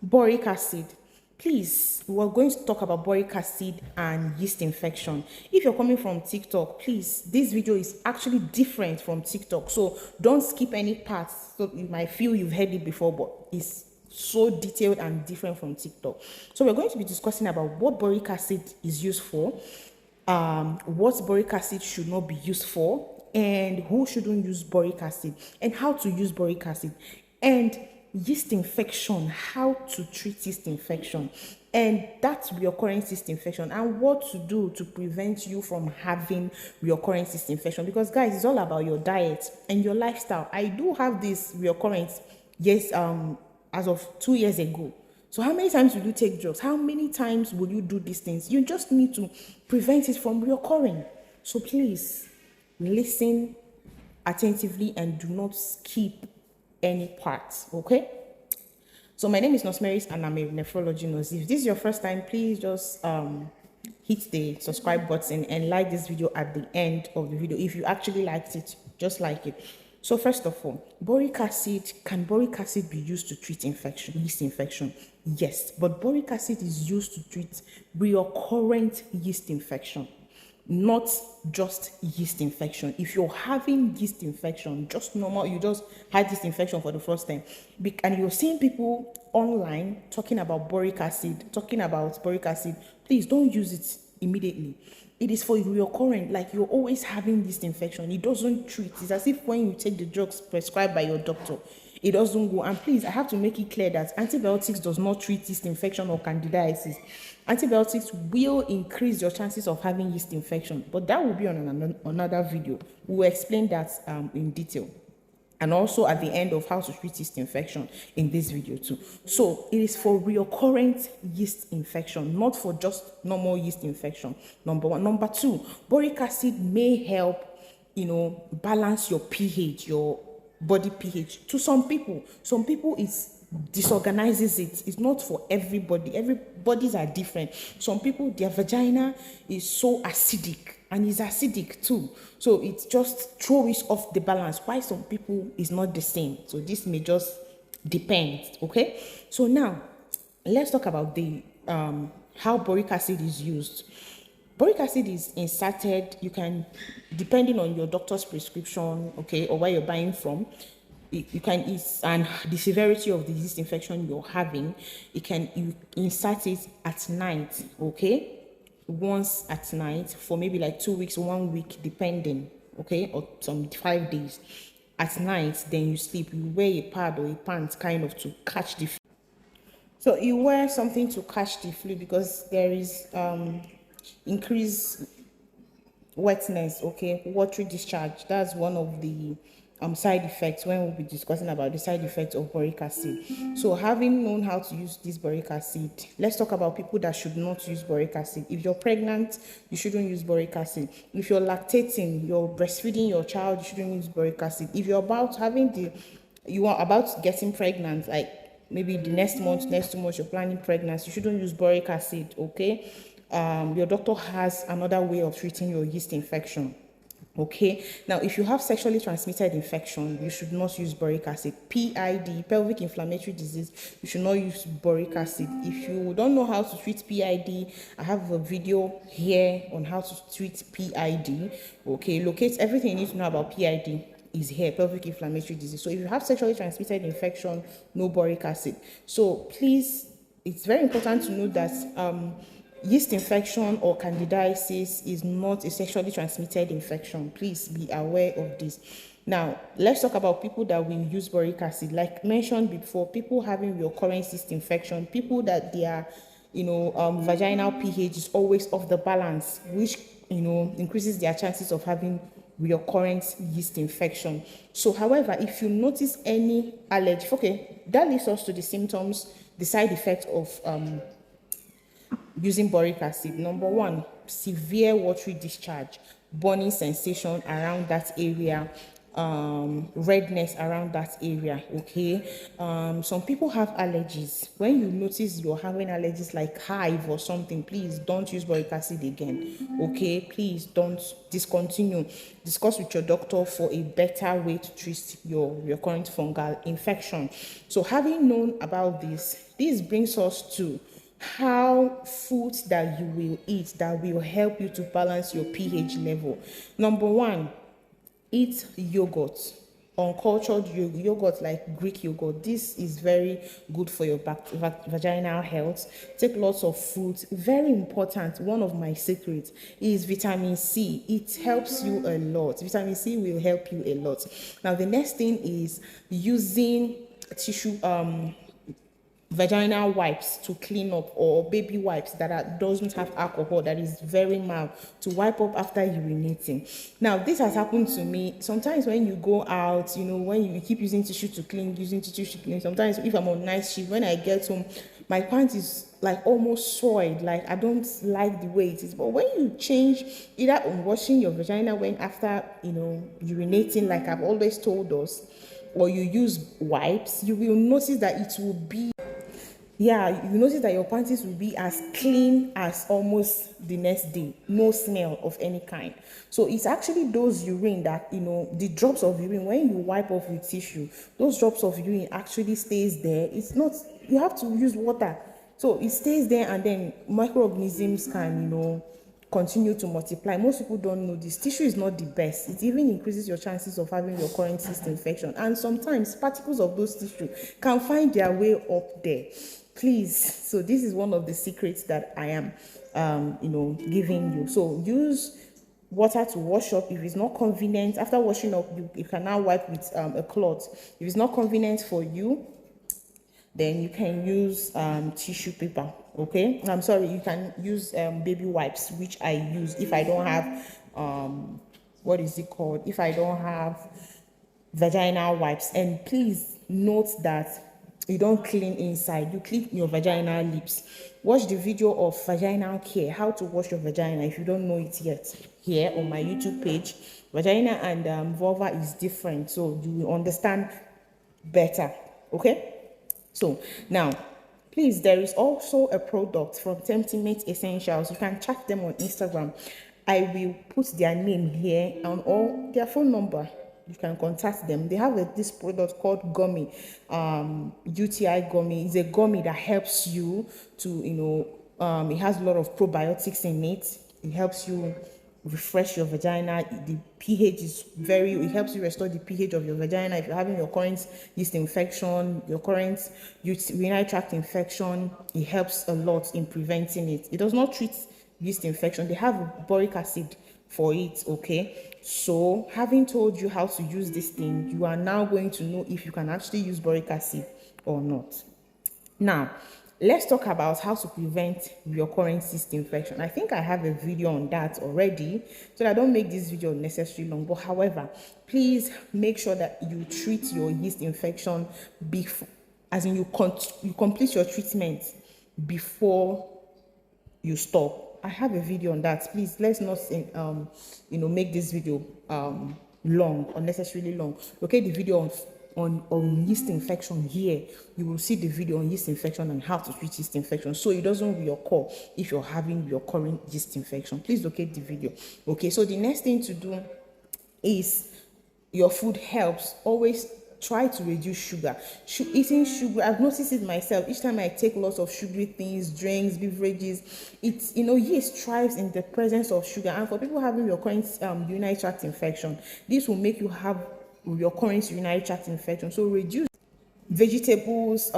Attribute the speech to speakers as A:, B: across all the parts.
A: Boric acid. Please, we're going to talk about boric acid and yeast infection. If you're coming from TikTok, please, this video is actually different from TikTok, so don't skip any parts. So you might feel you've heard it before, but it's so detailed and different from TikTok. So we're going to be discussing about what boric acid is used for, what boric acid should not be used for, and who shouldn't use boric acid, and how to use boric acid, and yeast infection, how to treat yeast infection, and that reoccurring yeast infection, and what to do to prevent you from having reoccurring yeast infection. Because guys, it's all about your diet and your lifestyle. I do have this reoccurrence, yes, as of 2 years ago. So how many times will you take drugs? How many times will you do these things? You just need to prevent it from reoccurring. So please listen attentively and do not skip any parts, okay? So my name is Nosmeris and I'm a nephrology nurse. If this is your first time, please just hit the subscribe button and like this video at the end of the video. If you actually liked it, just like it. So first of all, boric acid, can boric acid be used to treat infection, yeast infection? Yes, but boric acid is used to treat recurrent yeast infection, not just yeast infection. If you're having yeast infection, just normal, you just had this infection for the first time, and you're seeing people online talking about boric acid, please don't use it immediately. It is for reoccurring, like you're always having this infection. It doesn't treat. It's as if when you take the drugs prescribed by your doctor, it doesn't go. And please, I have to make it clear that antibiotics does not treat yeast infection or candidiasis. Antibiotics will increase your chances of having yeast infection, but that will be on another video. We'll explain that in detail, and also at the end of how to treat yeast infection in this video too. So it is for recurrent yeast infection, not for just normal yeast infection. Number one. Number two, boric acid may help, balance your pH, your body pH. To some people it disorganizes it. It's not for everybody. Everybody's are different. Some people, their vagina is so acidic and is acidic too, so it just throws off the balance. Why some people is not the same. So this may just depend. Okay, so now let's talk about the how boric acid is used. Boric acid is inserted. You can, depending on your doctor's prescription, okay, or where you're buying from, you can, and the severity of the yeast infection you're having, you insert it at night, okay, once at night for maybe like 2 weeks, 1 week, depending, okay, or some 5 days at night. Then you sleep. You wear a pad or a pant kind of to catch the flu. So you wear something to catch the flu because there is increased wetness, okay, watery discharge. That's one of the side effects when we'll be discussing about the side effects of boric acid. So having known how to use this boric acid, let's talk about people that should not use boric acid. If you're pregnant, you shouldn't use boric acid. If you're lactating, you're breastfeeding your child, you shouldn't use boric acid. If you're you are about getting pregnant, like maybe the next month, next 2 months, you're planning pregnancy, you shouldn't use boric acid, okay? Your doctor has another way of treating your yeast infection. Okay, now if you have sexually transmitted infection, you should not use boric acid. PID, pelvic inflammatory disease, you should not use boric acid. If you don't know how to treat PID, I have a video here on how to treat PID. Okay, locate everything you need to know about PID is here, pelvic inflammatory disease. So if you have sexually transmitted infection, no boric acid. So please, it's very important to know that yeast infection or candidiasis is not a sexually transmitted infection. Please be aware of this. Now, let's talk about people that will use boric acid. Like mentioned before, people having recurrent yeast infection, people that their vaginal pH is always off the balance, which increases their chances of having recurrent yeast infection. So, however, if you notice any allergy, okay, that leads us to the symptoms, the side effects of using boric acid. Number one, severe watery discharge, burning sensation around that area, redness around that area. Okay, some people have allergies. When you notice you're having allergies like hive or something, please don't use boric acid again. Okay, please don't, discontinue. Discuss with your doctor for a better way to treat your current fungal infection. So having known about this brings us to how foods that you will eat that will help you to balance your pH level. Number one, eat yogurt, uncultured yogurt like Greek yogurt. This is very good for your vaginal health. Take lots of fruits. Very important, one of my secrets is vitamin C. It helps you a lot. Vitamin C will help you a lot. Now the next thing is using tissue vaginal wipes to clean up, or baby wipes that doesn't have alcohol, that is very mild, to wipe up after urinating. Now this has happened to me sometimes when you go out, when you keep using tissue to clean, sometimes if I'm on night shift, when I get home, my pants is like almost soiled, like I don't like the way it is. But when you change, either on washing your vagina when after urinating, like I've always told us, or you use wipes, you will notice that it will be, you notice that your panties will be as clean as almost the next day. No smell of any kind. So it's actually those urine that, the drops of urine, when you wipe off with tissue, those drops of urine actually stays there. It's not, you have to use water. So it stays there, and then microorganisms can, continue to multiply. Most people don't know this. Tissue is not the best. It even increases your chances of having your current yeast infection. And sometimes particles of those tissue can find their way up there. Please. So this is one of the secrets that I am, giving you. So use water to wash up. If it's not convenient, after washing up, you can now wipe with a cloth. If it's not convenient for you, then you can use tissue paper. Okay, I'm sorry, you can use baby wipes, which I use if I don't have what is it called, if I don't have vaginal wipes. And please note that you don't clean inside, you clean your vaginal lips. Watch the video of vaginal care, how to wash your vagina, if you don't know it yet, here on my YouTube page. Vagina and vulva is different, so you will understand better. Okay, so now please, there is also a product from Temptimate Essentials. You can chat them on Instagram. I will put their name here and all their phone number. You can contact them. They have this product called Gummy, UTI Gummy. It's a gummy that helps you to, it has a lot of probiotics in it. It helps you refresh your vagina. The pH is it helps you restore the pH of your vagina. If you're having your current yeast infection, your current urinary tract infection, it helps a lot in preventing it. It does not treat yeast infection. They have boric acid for it. Okay, so having told you how to use this thing, you are now going to know if you can actually use boric acid or not. Now let's talk about how to prevent recurring yeast infection. I think I have a video on that already, so that I don't make this video unnecessarily long. But however, please make sure that you treat your yeast infection before, as in you complete your treatment before you stop. I have a video on that. Please, let's not make this video long, unnecessarily long. Okay, the video on yeast infection here. You will see the video on yeast infection and how to treat yeast infection, so it doesn't reoccur if you're having your current yeast infection. Please locate the video. Okay, so the next thing to do is, your food helps. Always try to reduce sugar. Eating sugar, I've noticed it myself. Each time I take lots of sugary things, drinks, beverages, it's, yeast thrives in the presence of sugar. And for people having recurrent urinary tract infection, this will make you have recurrent urinary tract infection. So reduce vegetables,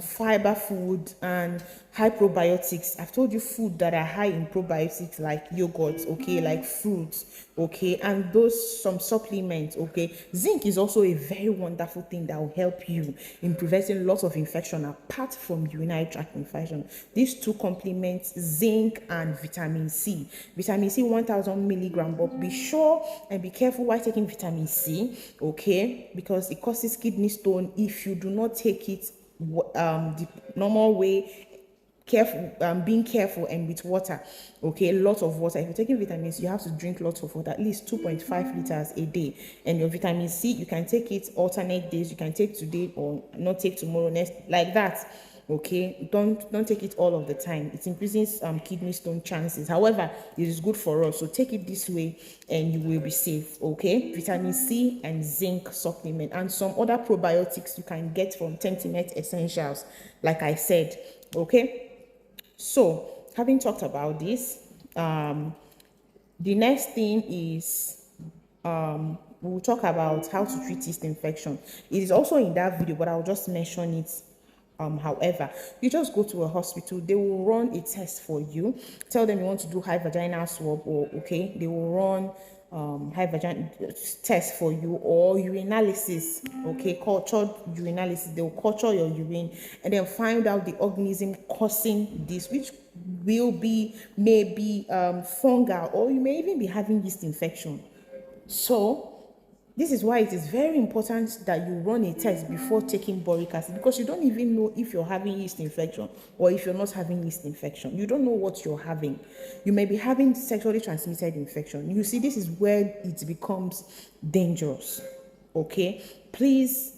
A: fiber food, and high probiotics. I've told you food that are high in probiotics, like yogurt, okay, like fruits, okay, and some supplements, okay. Zinc is also a very wonderful thing that will help you in preventing lots of infection apart from urinary tract infection. These two complements, zinc and vitamin C. Vitamin C 1000 milligram, but be sure and be careful while taking vitamin C, okay, because it causes kidney stone if you do not take it the normal way being careful and with water. Okay, lots of water. If you're taking vitamins, you have to drink lots of water, at least 2.5 liters a day. And your vitamin C, you can take it alternate days. You can take today or not take tomorrow, next, like that. Okay, don't take it all of the time. It increases kidney stone chances. However, it is good for us, so take it this way and you will be safe. Okay, vitamin C and zinc supplement and some other probiotics you can get from Tentimet Essentials, like I said. Okay, so having talked about this, the next thing is we'll talk about how to treat yeast infection. It is also in that video, but I'll just mention it. However, you just go to a hospital, they will run a test for you. Tell them you want to do high vaginal swab, or okay, they will run high vaginal test for you, or urinalysis. Okay, cultured urinalysis. They will culture your urine and then find out the organism causing this, which will be maybe fungal, or you may even be having yeast infection. So this is why it is very important that you run a test before taking boric acid, because you don't even know if you're having yeast infection or if you're not having yeast infection. You don't know what you're having. You may be having sexually transmitted infection. You see, this is where it becomes dangerous. Okay, please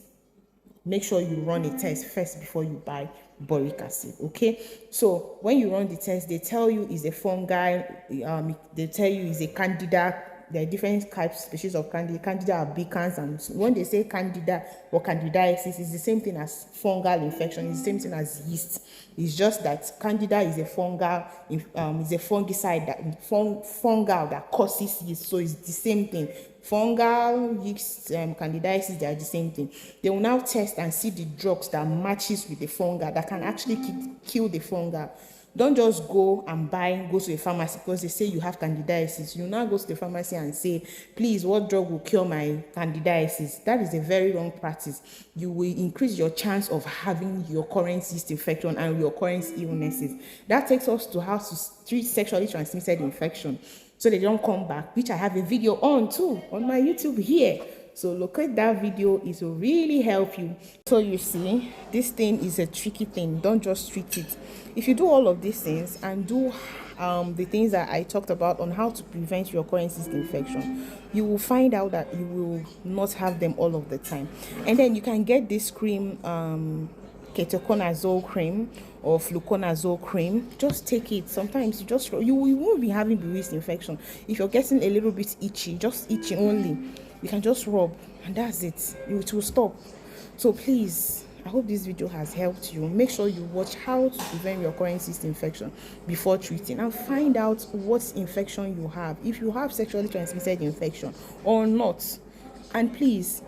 A: make sure you run a test first before you buy boric acid. Okay, so when you run the test, they tell you is a fungi, they tell you is a candida. There are different types, species of candida. Candida are albicans, and when they say candida or candidiasis, it's the same thing as fungal infection. It's the same thing as yeast. It's just that candida is a fungal, is a fungicide that fungal that causes yeast. So it's the same thing. Fungal, yeast, candidiasis, they are the same thing. They will now test and see the drugs that matches with the fungal that can actually kill the fungal. Don't just go to a pharmacy because they say you have candidiasis. You now go to the pharmacy and say, please, what drug will cure my candidiasis? That is a very wrong practice. You will increase your chance of having your current yeast infection and your current illnesses. That takes us to how to treat sexually transmitted infection so they don't come back, which I have a video on too on my YouTube here. So locate that video, it will really help you. So you see, this thing is a tricky thing. Don't just treat it. If you do all of these things and do the things that I talked about on how to prevent your current yeast infection, you will find out that you will not have them all of the time. And then you can get this cream, ketoconazole cream or fluconazole cream. Just take it. Sometimes you won't be having the yeast infection. If you're getting a little bit itchy, just itchy only, you can just rub and that's it. It will stop. So please, I hope this video has helped you. Make sure you watch how to prevent your current yeast infection before treating and find out what infection you have, if you have sexually transmitted infection or not. And please,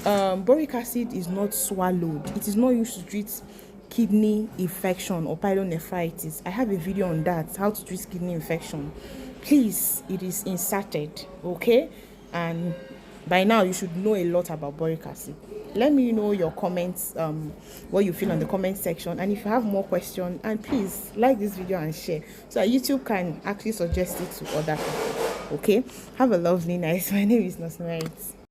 A: boric acid is not swallowed. It is not used to treat kidney infection or pyelonephritis. I have a video on that, how to treat kidney infection. Please, it is inserted, okay? And by now you should know a lot about boric acid. Let me know your comments, what you feel on the comment section, and if you have more questions, and please like this video and share so that YouTube can actually suggest it to other people. Okay, have a lovely night. My name is Nosmerit.